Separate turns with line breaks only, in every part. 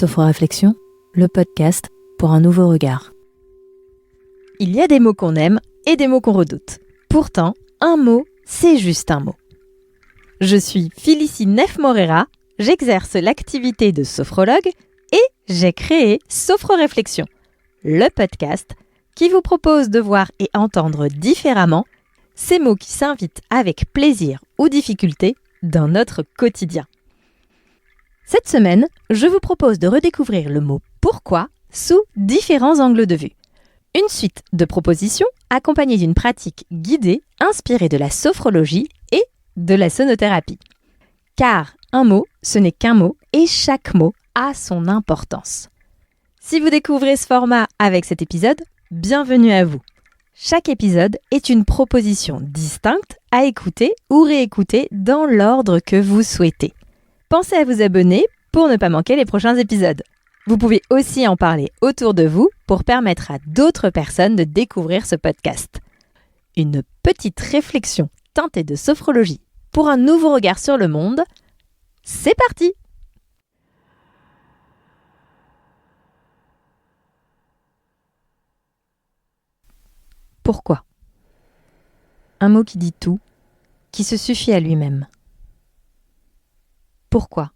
Sophroréflexion, le podcast pour un nouveau regard. Il y a des mots qu'on aime et des mots qu'on redoute. Pourtant, un mot, c'est juste un mot. Je suis Félicie Neff-Morera, j'exerce l'activité de sophrologue et j'ai créé Sophroréflexion, le podcast qui vous propose de voir et entendre différemment ces mots qui s'invitent avec plaisir ou difficulté dans notre quotidien. Cette semaine, je vous propose de redécouvrir le mot « pourquoi » sous différents angles de vue. Une suite de propositions accompagnée d'une pratique guidée inspirée de la sophrologie et de la sonothérapie. Car un mot, ce n'est qu'un mot et chaque mot a son importance. Si vous découvrez ce format avec cet épisode, bienvenue à vous. Chaque épisode est une proposition distincte à écouter ou réécouter dans l'ordre que vous souhaitez. Pensez à vous abonner pour ne pas manquer les prochains épisodes. Vous pouvez aussi en parler autour de vous pour permettre à d'autres personnes de découvrir ce podcast. Une petite réflexion teintée de sophrologie pour un nouveau regard sur le monde. C'est parti! Pourquoi ? Un mot qui dit tout, qui se suffit à lui-même. Pourquoi ?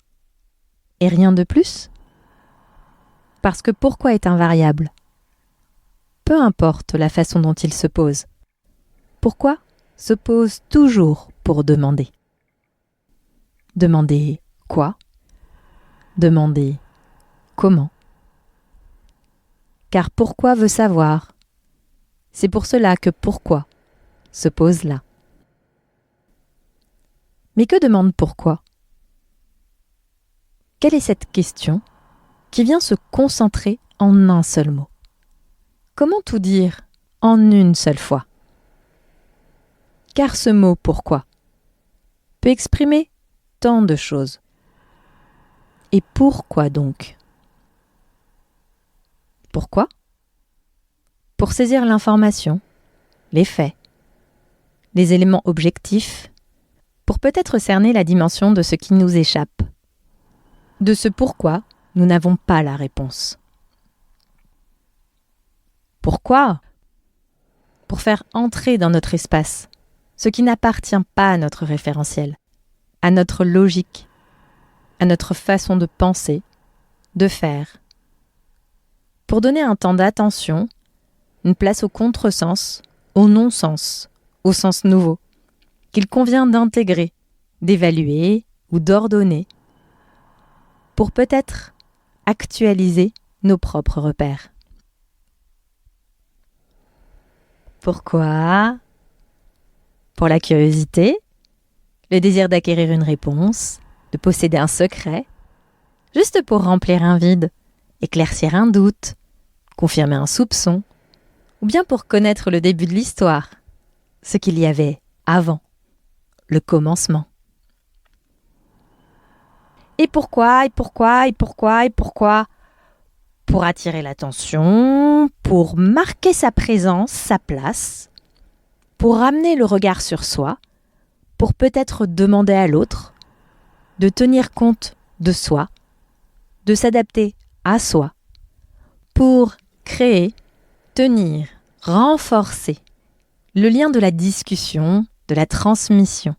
Et rien de plus ? Parce que pourquoi est invariable. Peu importe la façon dont il se pose. Pourquoi se pose toujours pour demander. Demander quoi ? Demander comment ? Car pourquoi veut savoir. C'est pour cela que pourquoi se pose là. Mais que demande pourquoi ? Quelle est cette question qui vient se concentrer en un seul mot ? Comment tout dire en une seule fois ? Car ce mot « pourquoi » peut exprimer tant de choses. Et pourquoi donc ? Pourquoi ? Pour saisir l'information, les faits, les éléments objectifs, pour peut-être cerner la dimension de ce qui nous échappe. De ce pourquoi nous n'avons pas la réponse. Pourquoi ? Pour faire entrer dans notre espace ce qui n'appartient pas à notre référentiel, à notre logique, à notre façon de penser, de faire. Pour donner un temps d'attention, une place au contresens, au non-sens, au sens nouveau, qu'il convient d'intégrer, d'évaluer ou d'ordonner, pour peut-être actualiser nos propres repères. Pourquoi ? Pour la curiosité, le désir d'acquérir une réponse, de posséder un secret, juste pour remplir un vide, éclaircir un doute, confirmer un soupçon, ou bien pour connaître le début de l'histoire, ce qu'il y avait avant, le commencement. Et pourquoi ? Pour attirer l'attention, pour marquer sa présence, sa place, pour ramener le regard sur soi, pour peut-être demander à l'autre, de tenir compte de soi, de s'adapter à soi, pour créer, tenir, renforcer le lien de la discussion, de la transmission,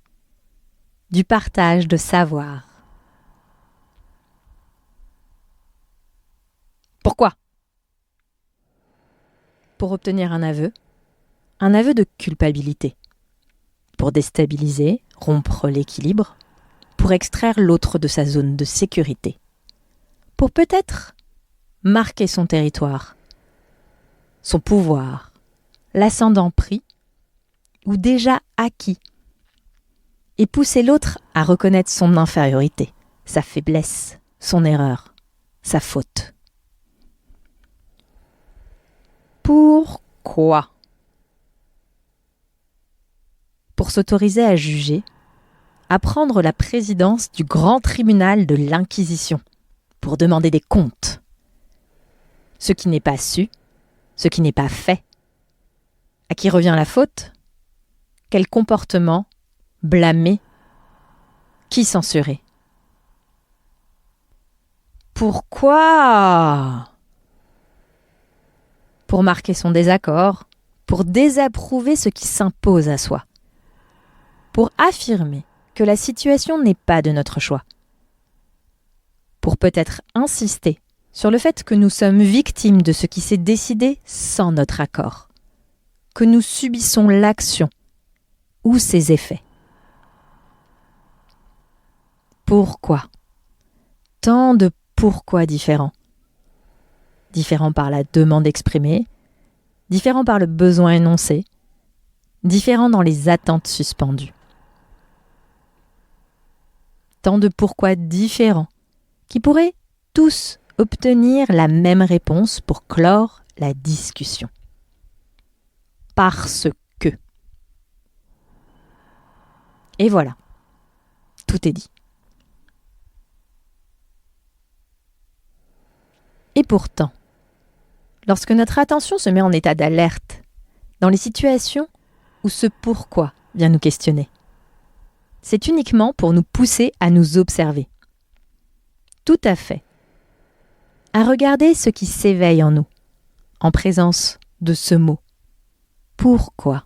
du partage de savoir. Pourquoi ? Pour obtenir un aveu de culpabilité, pour déstabiliser, rompre l'équilibre, pour extraire l'autre de sa zone de sécurité, pour peut-être marquer son territoire, son pouvoir, l'ascendant pris ou déjà acquis, et pousser l'autre à reconnaître son infériorité, sa faiblesse, son erreur, sa faute. Pourquoi ? Pour s'autoriser à juger, à prendre la présidence du grand tribunal de l'Inquisition, pour demander des comptes. Ce qui n'est pas su, ce qui n'est pas fait. À qui revient la faute ? Quel comportement blâmer ? Qui censurer ? pourquoi? Pour marquer son désaccord, pour désapprouver ce qui s'impose à soi, pour affirmer que la situation n'est pas de notre choix, pour peut-être insister sur le fait que nous sommes victimes de ce qui s'est décidé sans notre accord, que nous subissons l'action ou ses effets. Pourquoi? Tant de pourquoi différents. Différents par la demande exprimée, différents par le besoin énoncé, différents dans les attentes suspendues. Tant de pourquoi différents qui pourraient tous obtenir la même réponse pour clore la discussion. Parce que. Et voilà, tout est dit. Et pourtant, lorsque notre attention se met en état d'alerte, dans les situations où ce pourquoi vient nous questionner, c'est uniquement pour nous pousser à nous observer. Tout à fait. À regarder ce qui s'éveille en nous, en présence de ce mot. Pourquoi?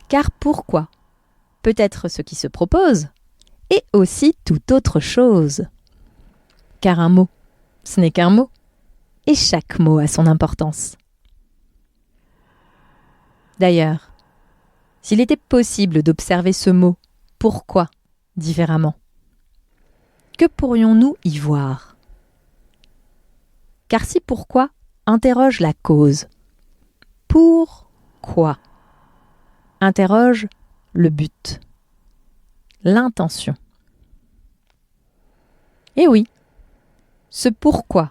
Car pourquoi peut être ce qui se propose et aussi toute autre chose. Car un mot, ce n'est qu'un mot, et chaque mot a son importance. D'ailleurs, s'il était possible d'observer ce mot « pourquoi » différemment, que pourrions-nous y voir? Car si pourquoi interroge la cause, pourquoi interroge le but, l'intention. Et oui, ce pourquoi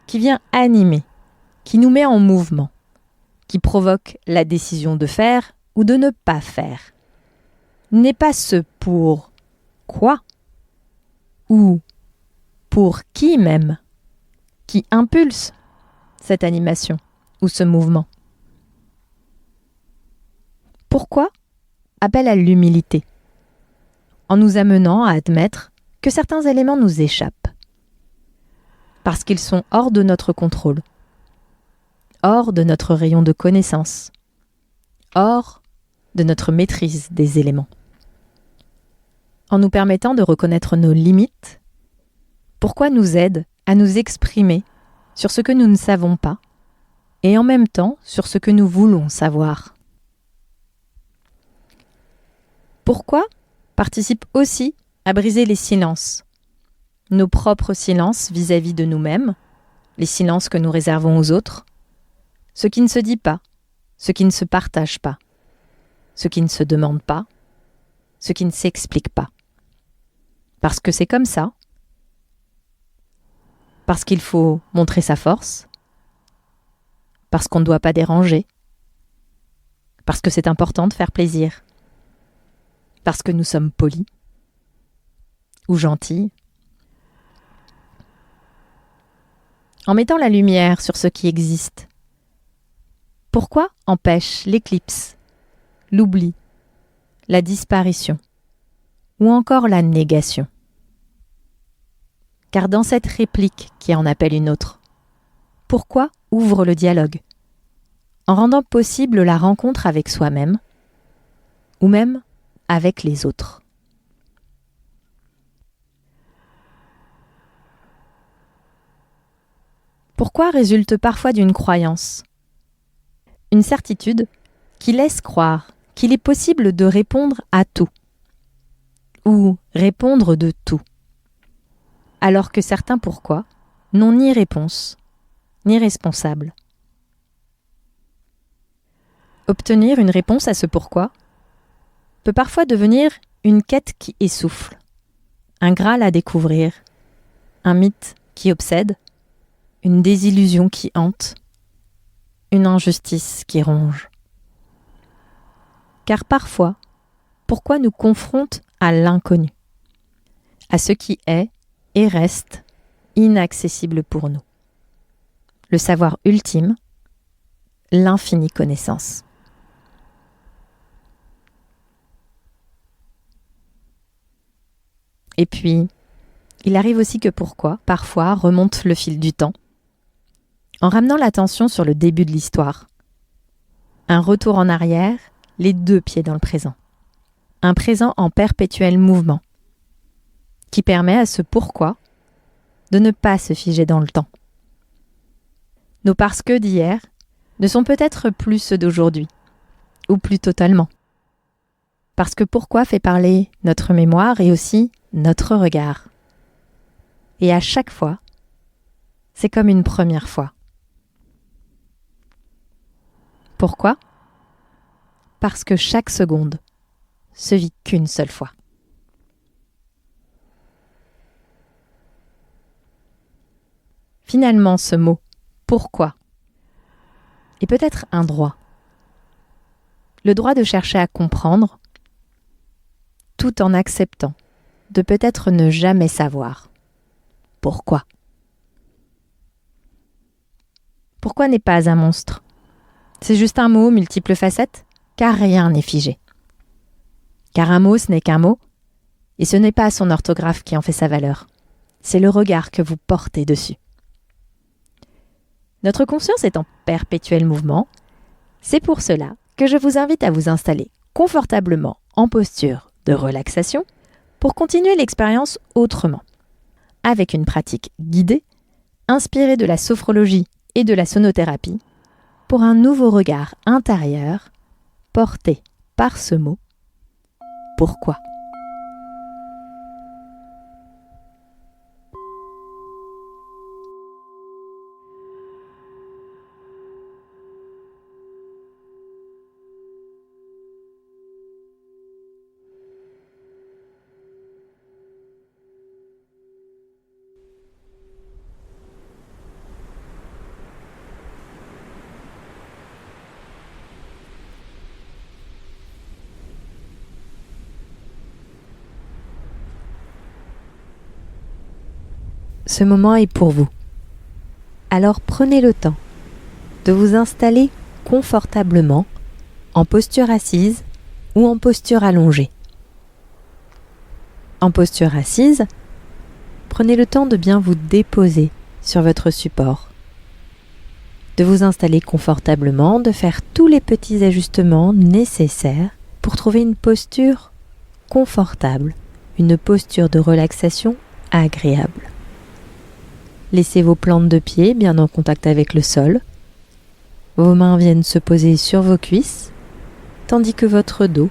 qui vient animer, qui nous met en mouvement, qui provoque la décision de faire ou de ne pas faire, n'est pas ce pour quoi ou pour qui même qui impulse cette animation ou ce mouvement. Pourquoi appelle à l'humilité, en nous amenant à admettre que certains éléments nous échappent, parce qu'ils sont hors de notre contrôle, hors de notre rayon de connaissance, hors de notre maîtrise des éléments. En nous permettant de reconnaître nos limites, pourquoi nous aide à nous exprimer sur ce que nous ne savons pas et en même temps sur ce que nous voulons savoir. Pourquoi participe aussi à briser les silences, nos propres silences vis-à-vis de nous-mêmes, les silences que nous réservons aux autres, ce qui ne se dit pas, ce qui ne se partage pas, ce qui ne se demande pas, ce qui ne s'explique pas. Parce que c'est comme ça, parce qu'il faut montrer sa force, parce qu'on ne doit pas déranger, parce que c'est important de faire plaisir, parce que nous sommes polis ou gentils. En mettant la lumière sur ce qui existe, pourquoi empêche l'éclipse, l'oubli, la disparition ou encore la négation? Car dans cette réplique qui en appelle une autre, pourquoi ouvre le dialogue, en rendant possible la rencontre avec soi-même ou même avec les autres. Pourquoi résulte parfois d'une croyance, une certitude qui laisse croire qu'il est possible de répondre à tout ou répondre de tout, alors que certains pourquoi n'ont ni réponse ni responsable. Obtenir une réponse à ce pourquoi peut parfois devenir une quête qui essouffle, un Graal à découvrir, un mythe qui obsède, une désillusion qui hante, une injustice qui ronge. Car parfois, pourquoi nous confronte à l'inconnu, à ce qui est et reste inaccessible pour nous. Le savoir ultime, l'infinie connaissance. Et puis, Il arrive aussi que pourquoi, parfois, remonte le fil du temps, en ramenant l'attention sur le début de l'histoire. Un retour en arrière, les 2 pieds dans le présent. Un présent en perpétuel mouvement, qui permet à ce pourquoi de ne pas se figer dans le temps. Nos parce que d'hier ne sont peut-être plus ceux d'aujourd'hui, ou plus totalement. Parce que pourquoi fait parler notre mémoire et aussi notre regard. Et à chaque fois, c'est comme une première fois. Pourquoi ? Parce que chaque seconde se vit qu'une seule fois. Finalement, ce mot « pourquoi » est peut-être un droit. Le droit de chercher à comprendre, tout en acceptant de peut-être ne jamais savoir. Pourquoi ? Pourquoi n'est pas un monstre ? C'est juste un mot, multiples facettes, car rien n'est figé. Car un mot, ce n'est qu'un mot, et ce n'est pas son orthographe qui en fait sa valeur. C'est le regard que vous portez dessus. Notre conscience est en perpétuel mouvement. C'est pour cela que je vous invite à vous installer confortablement en posture de relaxation pour continuer l'expérience autrement, avec une pratique guidée, inspirée de la sophrologie et de la sonothérapie, pour un nouveau regard intérieur porté par ce mot « pourquoi ». Ce moment est pour vous. Alors prenez le temps de vous installer confortablement en posture assise ou en posture allongée. En posture assise, prenez le temps de bien vous déposer sur votre support, de vous installer confortablement, de faire tous les petits ajustements nécessaires pour trouver une posture confortable, une posture de relaxation agréable. Laissez vos plantes de pied bien en contact avec le sol. Vos mains viennent se poser sur vos cuisses, tandis que votre dos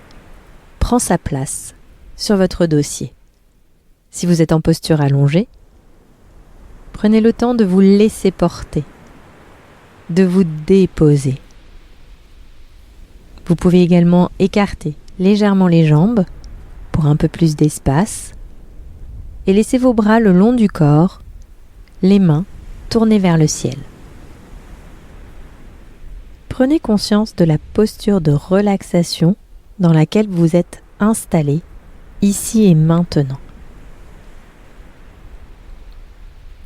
prend sa place sur votre dossier. Si vous êtes en posture allongée, prenez le temps de vous laisser porter, de vous déposer. Vous pouvez également écarter légèrement les jambes pour un peu plus d'espace et laisser vos bras le long du corps, les mains tournées vers le ciel. Prenez conscience de la posture de relaxation dans laquelle vous êtes installé ici et maintenant.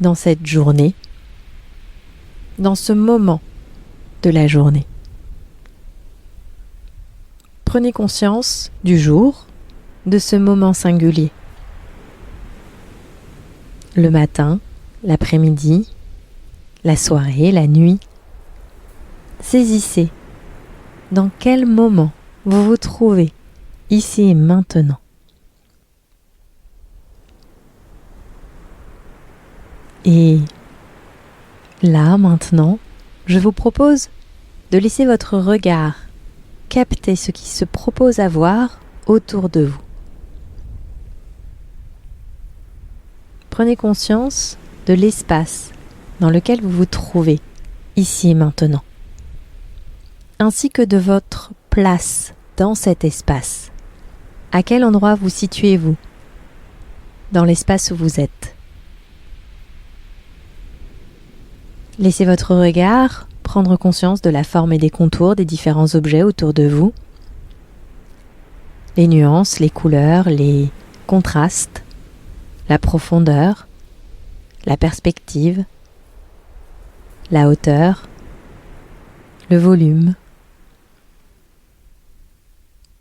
Dans cette journée, dans ce moment de la journée. Prenez conscience du jour, de ce moment singulier. Le matin, l'après-midi, la soirée, la nuit. Saisissez dans quel moment vous vous trouvez ici et maintenant. Et là, maintenant, je vous propose de laisser votre regard capter ce qui se propose à voir autour de vous. Prenez conscience de l'espace dans lequel vous vous trouvez ici et maintenant, ainsi que de votre place dans cet espace. À quel endroit vous situez-vous dans l'espace où vous êtes? Laissez votre regard prendre conscience de la forme et des contours des différents objets autour de vous, les nuances, les couleurs, les contrastes, la profondeur, la perspective, la hauteur, le volume,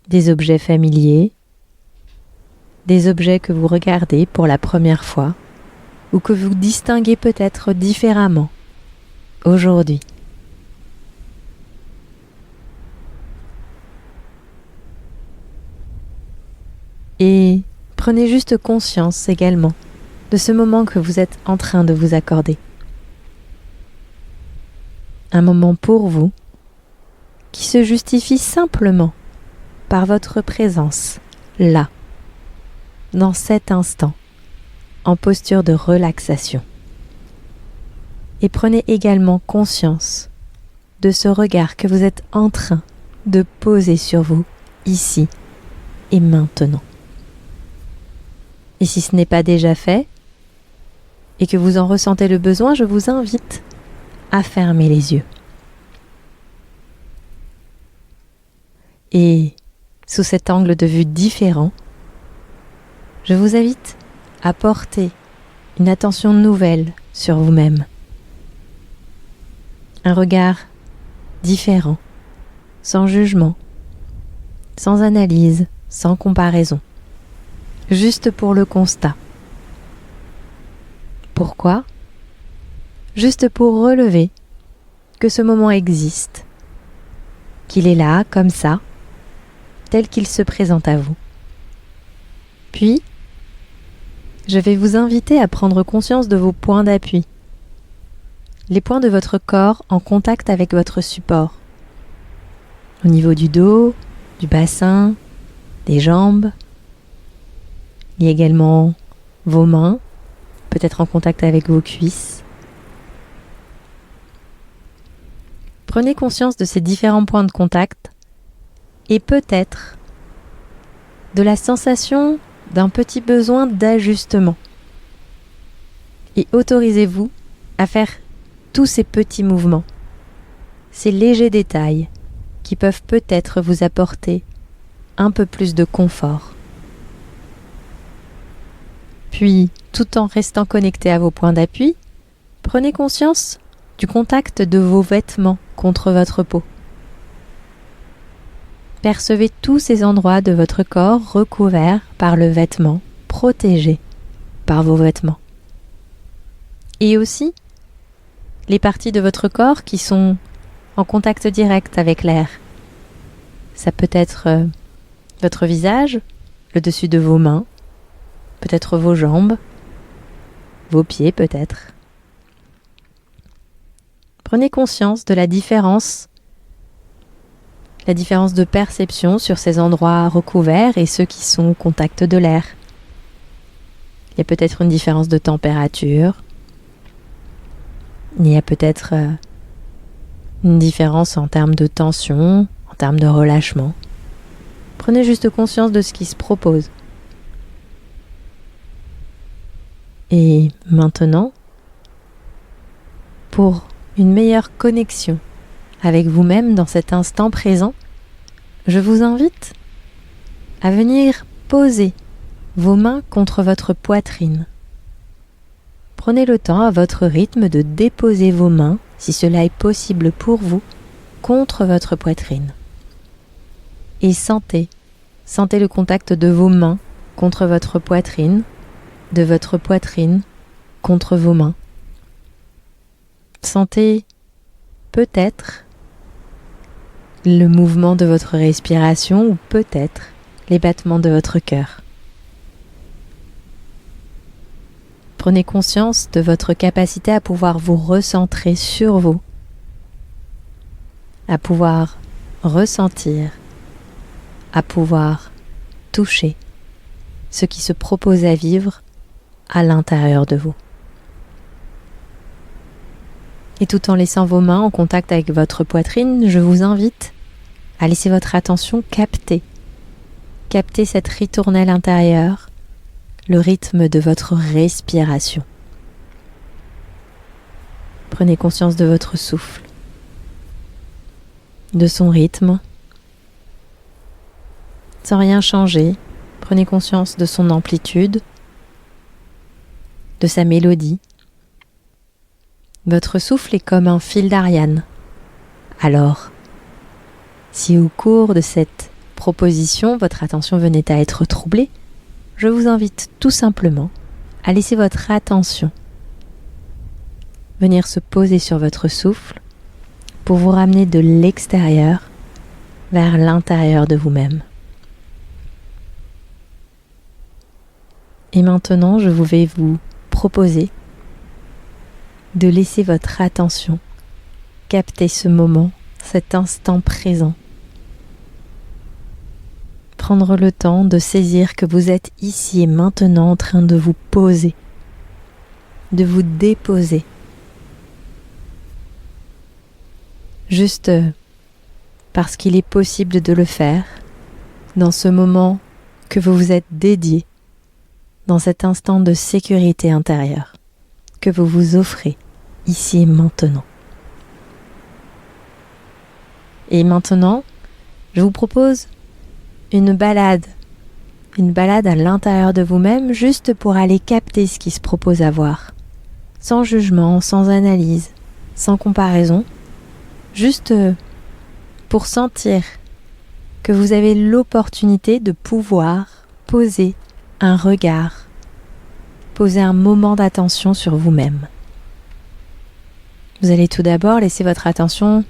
des objets familiers, des objets que vous regardez pour la première fois ou que vous distinguez peut-être différemment aujourd'hui. Et prenez juste conscience également de ce moment que vous êtes en train de vous accorder. Un moment pour vous qui se justifie simplement par votre présence là, dans cet instant, en posture de relaxation. Et prenez également conscience de ce regard que vous êtes en train de poser sur vous, ici et maintenant. Et si ce n'est pas déjà fait, et que vous en ressentez le besoin, je vous invite à fermer les yeux. Et sous cet angle de vue différent, je vous invite à porter une attention nouvelle sur vous-même. Un regard différent, sans jugement, sans analyse, sans comparaison, juste pour le constat. Pourquoi ? Juste pour relever que ce moment existe, qu'il est là, comme ça, tel qu'il se présente à vous. Puis, je vais vous inviter à prendre conscience de vos points d'appui, les points de votre corps en contact avec votre support, au niveau du dos, du bassin, des jambes. Il y a également vos mains, peut-être en contact avec vos cuisses. Prenez conscience de ces différents points de contact et peut-être de la sensation d'un petit besoin d'ajustement. Et autorisez-vous à faire tous ces petits mouvements, ces légers détails qui peuvent peut-être vous apporter un peu plus de confort. Puis, tout en restant connecté à vos points d'appui, prenez conscience du contact de vos vêtements contre votre peau. Percevez tous ces endroits de votre corps recouverts par le vêtement, protégés par vos vêtements. Et aussi, les parties de votre corps qui sont en contact direct avec l'air. Ça peut être votre visage, le dessus de vos mains, peut-être vos jambes, vos pieds peut-être. Prenez conscience de la différence de perception sur ces endroits recouverts et ceux qui sont au contact de l'air. Il y a peut-être une différence de température. Il y a peut-être une différence en termes de tension, en termes de relâchement. Prenez juste conscience de ce qui se propose. Et maintenant, pour une meilleure connexion avec vous-même dans cet instant présent, je vous invite à venir poser vos mains contre votre poitrine. Prenez le temps à votre rythme de déposer vos mains, si cela est possible pour vous, contre votre poitrine. Et sentez le contact de vos mains contre votre poitrine, de votre poitrine contre vos mains. Sentez peut-être le mouvement de votre respiration ou peut-être les battements de votre cœur. Prenez conscience de votre capacité à pouvoir vous recentrer sur vous, à pouvoir ressentir, à pouvoir toucher ce qui se propose à vivre à l'intérieur de vous. Et tout en laissant vos mains en contact avec votre poitrine, je vous invite à laisser votre attention capter cette ritournelle intérieure, le rythme de votre respiration. Prenez conscience de votre souffle, de son rythme, sans rien changer. Prenez conscience de son amplitude, de sa mélodie. Votre souffle est comme un fil d'Ariane. Alors, si au cours de cette proposition, votre attention venait à être troublée, je vous invite tout simplement à laisser votre attention venir se poser sur votre souffle pour vous ramener de l'extérieur vers l'intérieur de vous-même. Et maintenant, je vais vous proposer de laisser votre attention capter ce moment, cet instant présent. Prendre le temps de saisir que vous êtes ici et maintenant en train de vous poser, de vous déposer. Juste parce qu'il est possible de le faire dans ce moment que vous vous êtes dédié, dans cet instant de sécurité intérieure que vous vous offrez ici et maintenant. Et maintenant, je vous propose une balade à l'intérieur de vous-même, juste pour aller capter ce qui se propose à voir, sans jugement, sans analyse, sans comparaison, juste pour sentir que vous avez l'opportunité de pouvoir poser un regard, poser un moment d'attention sur vous-même. Vous allez tout d'abord laisser votre attention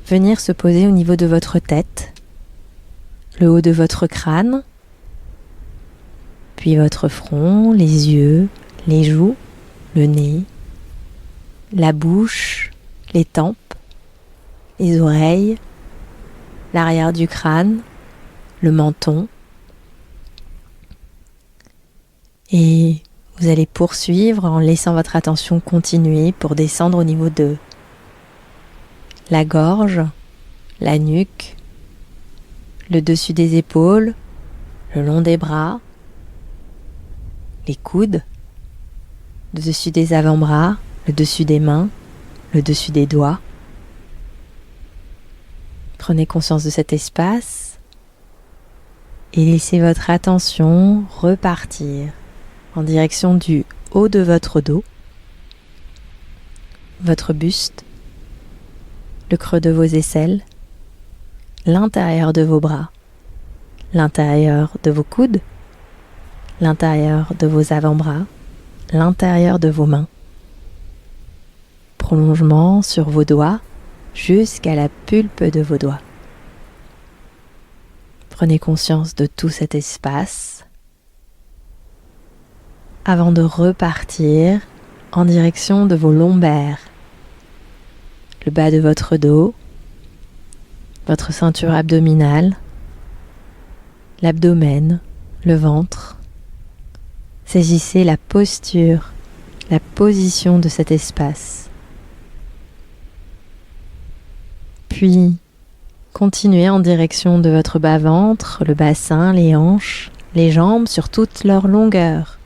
venir se poser au niveau de votre tête, le haut de votre crâne, puis votre front, les yeux, les joues, le nez, la bouche, les tempes, les oreilles, l'arrière du crâne, le menton. Et vous allez poursuivre en laissant votre attention continuer pour descendre au niveau de la gorge, la nuque, le dessus des épaules, le long des bras, les coudes, le dessus des avant-bras, le dessus des mains, le dessus des doigts. Prenez conscience de cet espace et laissez votre attention repartir en direction du haut de votre dos, votre buste, le creux de vos aisselles, l'intérieur de vos bras, l'intérieur de vos coudes, l'intérieur de vos avant-bras, l'intérieur de vos mains. Prolongement sur vos doigts jusqu'à la pulpe de vos doigts. Prenez conscience de tout cet espace avant de repartir en direction de vos lombaires, le bas de votre dos, votre ceinture abdominale, l'abdomen, le ventre. Saisissez la posture, la position de cet espace. Puis, continuez en direction de votre bas-ventre, le bassin, les hanches, les jambes sur toute leur longueur,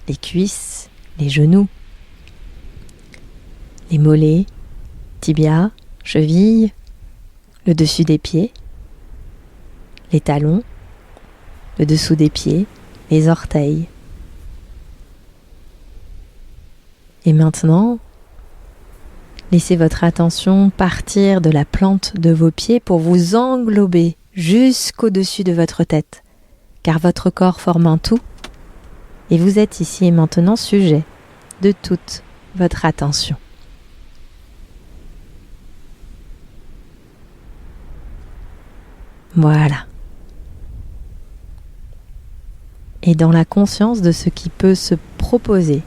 les cuisses, les genoux, les mollets, tibias, chevilles, le dessus des pieds, les talons, le dessous des pieds, les orteils. Et maintenant, laissez votre attention partir de la plante de vos pieds pour vous englober jusqu'au-dessus de votre tête, car votre corps forme un tout et vous êtes ici et maintenant sujet de toute votre attention. Voilà. Et dans la conscience de ce qui peut se proposer,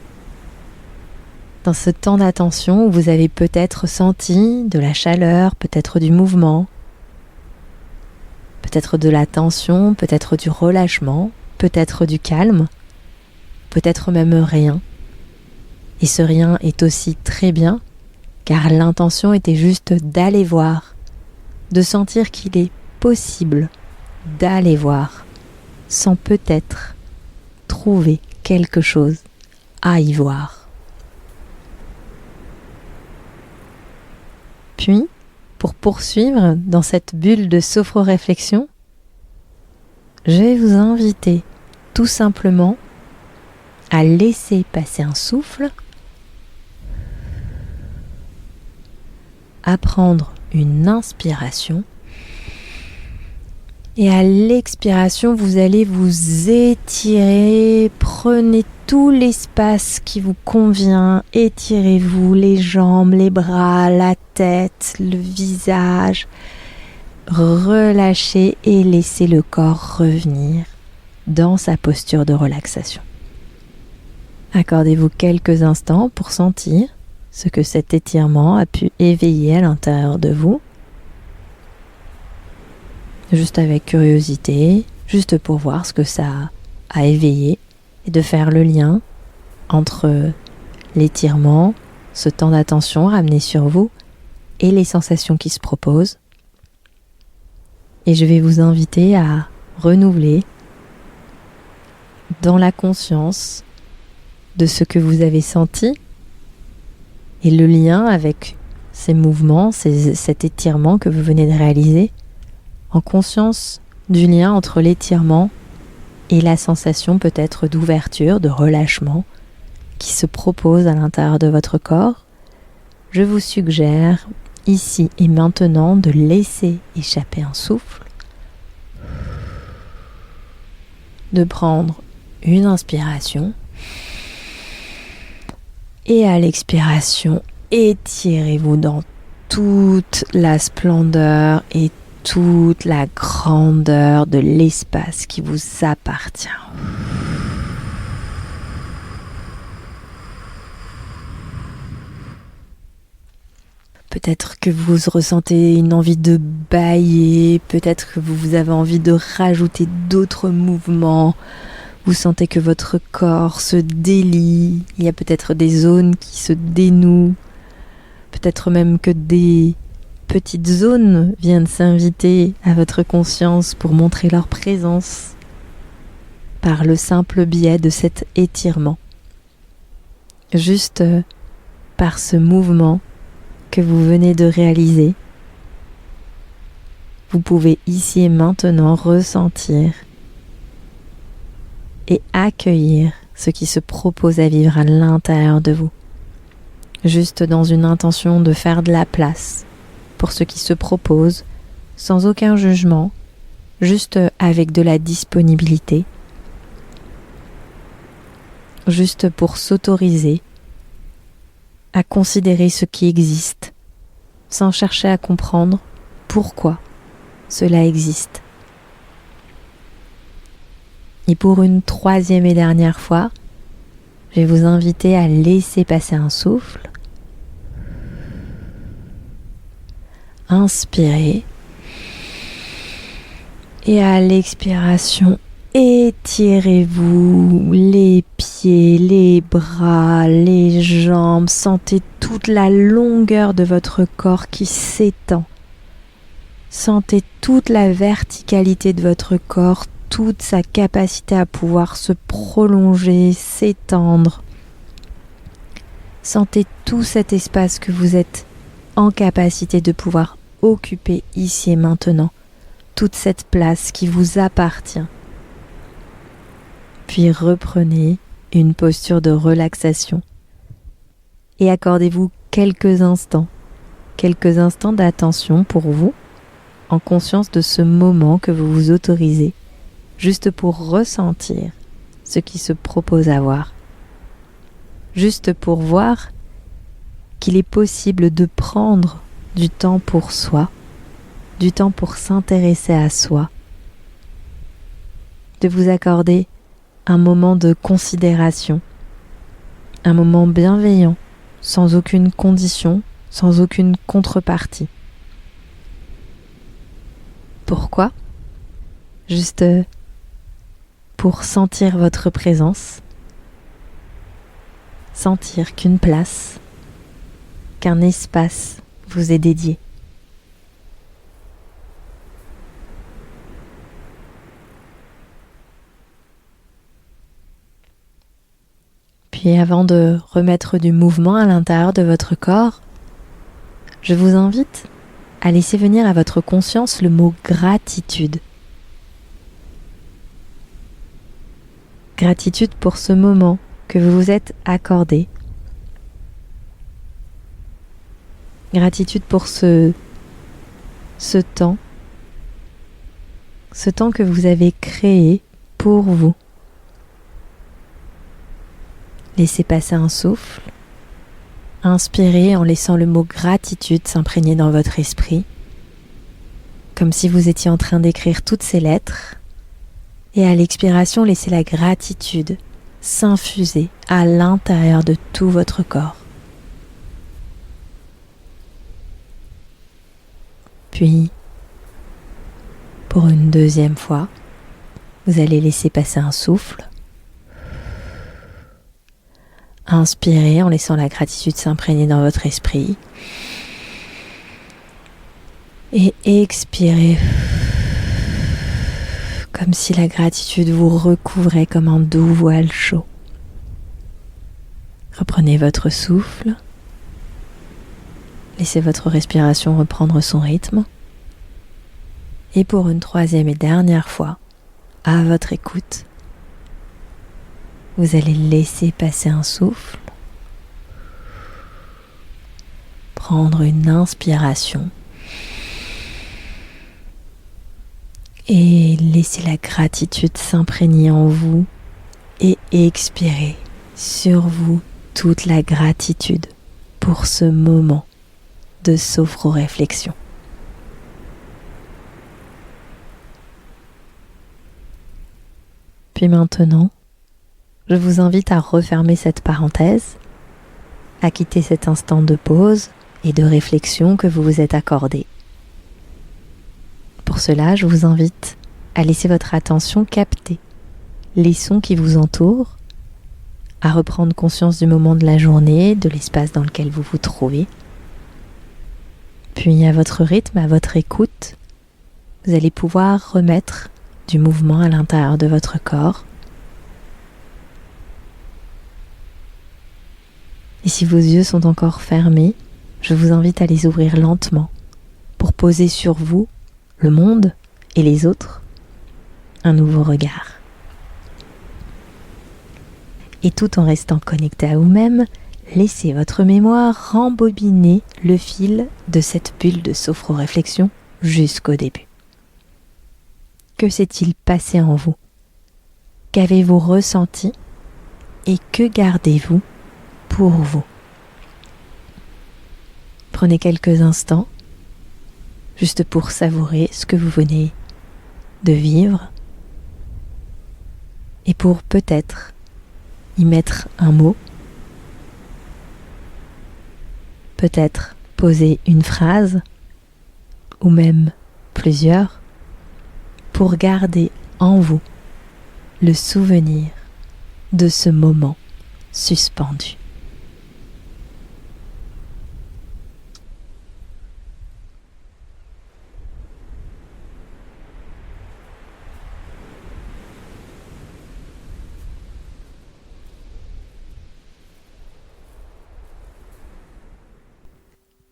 dans ce temps d'attention où vous avez peut-être senti de la chaleur, peut-être du mouvement, peut-être de la tension, peut-être du relâchement, peut-être du calme, peut-être même rien. Et ce rien est aussi très bien, car l'intention était juste d'aller voir, de sentir qu'il est possible d'aller voir, sans peut-être trouver quelque chose à y voir. Puis, pour poursuivre dans cette bulle de sophro-réflexion, je vais vous inviter tout simplement à laisser passer un souffle, à prendre une inspiration, et à l'expiration, vous allez vous étirer, prenez tout l'espace qui vous convient. Étirez-vous les jambes, les bras, la tête, le visage. Relâchez et laissez le corps revenir dans sa posture de relaxation. Accordez-vous quelques instants pour sentir ce que cet étirement a pu éveiller à l'intérieur de vous. Juste avec curiosité, juste pour voir ce que ça a éveillé et de faire le lien entre l'étirement, ce temps d'attention ramené sur vous et les sensations qui se proposent. Et je vais vous inviter à renouveler dans la conscience de ce que vous avez senti et le lien avec ces mouvements, cet étirement que vous venez de réaliser, en conscience du lien entre l'étirement et la sensation peut-être d'ouverture, de relâchement qui se propose à l'intérieur de votre corps. Je vous suggère ici et maintenant de laisser échapper un souffle, de prendre une inspiration et à l'expiration, étirez-vous dans toute la splendeur et toute la grandeur de l'espace qui vous appartient. Peut-être que vous ressentez une envie de bâiller, peut-être que vous avez envie de rajouter d'autres mouvements. Vous sentez que votre corps se délie, il y a peut-être des zones qui se dénouent, peut-être même que des petites zones viennent s'inviter à votre conscience pour montrer leur présence par le simple biais de cet étirement. Juste par ce mouvement que vous venez de réaliser, vous pouvez ici et maintenant ressentir et accueillir ce qui se propose à vivre à l'intérieur de vous. Juste dans une intention de faire de la place pour ce qui se propose, sans aucun jugement, juste avec de la disponibilité, juste pour s'autoriser à considérer ce qui existe, sans chercher à comprendre pourquoi cela existe. Et pour une troisième et dernière fois, je vais vous inviter à laisser passer un souffle. Inspirez. Et à l'expiration, étirez-vous les pieds, les bras, les jambes. Sentez toute la longueur de votre corps qui s'étend. Sentez toute la verticalité de votre corps, toute sa capacité à pouvoir se prolonger, s'étendre. Sentez tout cet espace que vous êtes en capacité de pouvoir occuper ici et maintenant, toute cette place qui vous appartient. Puis reprenez une posture de relaxation et accordez-vous quelques instants d'attention pour vous, en conscience de ce moment que vous vous autorisez, juste pour ressentir ce qui se propose à voir, juste pour voir qu'il est possible de prendre du temps pour soi, du temps pour s'intéresser à soi, de vous accorder un moment de considération, un moment bienveillant, sans aucune condition, sans aucune contrepartie. Pourquoi ? Juste pour sentir votre présence, sentir qu'une place, qu'un espace vous est dédié. Puis avant de remettre du mouvement à l'intérieur de votre corps, je vous invite à laisser venir à votre conscience le mot gratitude. Gratitude pour ce moment que vous vous êtes accordé. Gratitude pour ce temps que vous avez créé pour vous. Laissez passer un souffle. Inspirez en laissant le mot gratitude s'imprégner dans votre esprit, comme si vous étiez en train d'écrire toutes ces lettres. Et à l'expiration, laissez la gratitude s'infuser à l'intérieur de tout votre corps. Puis, pour une deuxième fois, vous allez laisser passer un souffle. Inspirez en laissant la gratitude s'imprégner dans votre esprit. Et expirez comme si la gratitude vous recouvrait comme un doux voile chaud. Reprenez votre souffle. Laissez votre respiration reprendre son rythme. Et pour une troisième et dernière fois, à votre écoute, vous allez laisser passer un souffle, prendre une inspiration et laisser la gratitude s'imprégner en vous et expirer sur vous toute la gratitude pour ce moment de sophro-réflexion. Puis maintenant, je vous invite à refermer cette parenthèse, à quitter cet instant de pause et de réflexion que vous vous êtes accordé. Pour cela, je vous invite à laisser votre attention capter les sons qui vous entourent, à reprendre conscience du moment de la journée, de l'espace dans lequel vous vous trouvez. Puis à votre rythme, à votre écoute, vous allez pouvoir remettre du mouvement à l'intérieur de votre corps. Et si vos yeux sont encore fermés, je vous invite à les ouvrir lentement pour poser sur vous, le monde et les autres, un nouveau regard. Et tout en restant connecté à vous-même, laissez votre mémoire rembobiner le fil de cette bulle de sophro-réflexion jusqu'au début. Que s'est-il passé en vous? Qu'avez-vous ressenti et que gardez-vous pour vous? Prenez quelques instants juste pour savourer ce que vous venez de vivre et pour peut-être y mettre un mot, peut-être poser une phrase ou même plusieurs pour garder en vous le souvenir de ce moment suspendu.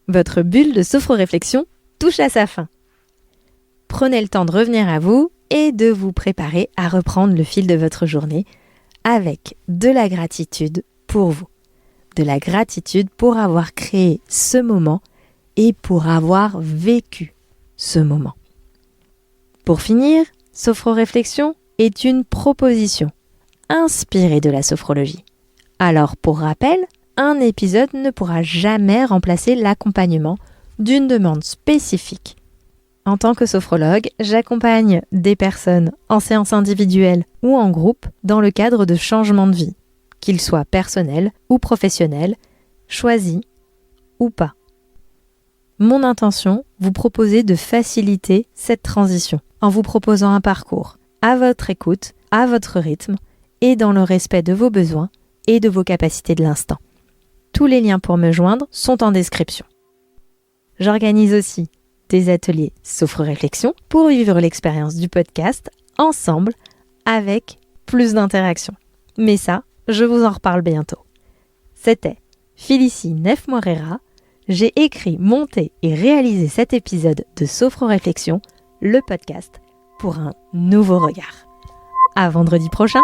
Votre bulle de sophro-réflexion touche à sa fin. Prenez le temps de revenir à vous et de vous préparer à reprendre le fil de votre journée avec de la gratitude pour vous. De la gratitude pour avoir créé ce moment et pour avoir vécu ce moment. Pour finir, sophro-réflexion est une proposition inspirée de la sophrologie. Alors pour rappel, un épisode ne pourra jamais remplacer l'accompagnement d'une demande spécifique. En tant que sophrologue, j'accompagne des personnes en séance individuelle ou en groupe dans le cadre de changements de vie, qu'ils soient personnels ou professionnels, choisis ou pas. Mon intention, vous proposer de faciliter cette transition en vous proposant un parcours à votre écoute, à votre rythme et dans le respect de vos besoins et de vos capacités de l'instant. Tous les liens pour me joindre sont en description. J'organise aussi des ateliers sophro-réflexion pour vivre l'expérience du podcast ensemble avec plus d'interaction. Mais ça, je vous en reparle bientôt. C'était Félicie Neff-Moreira. J'ai écrit, monté et réalisé cet épisode de Sophro-Réflexion, le podcast, pour un nouveau regard. À vendredi prochain!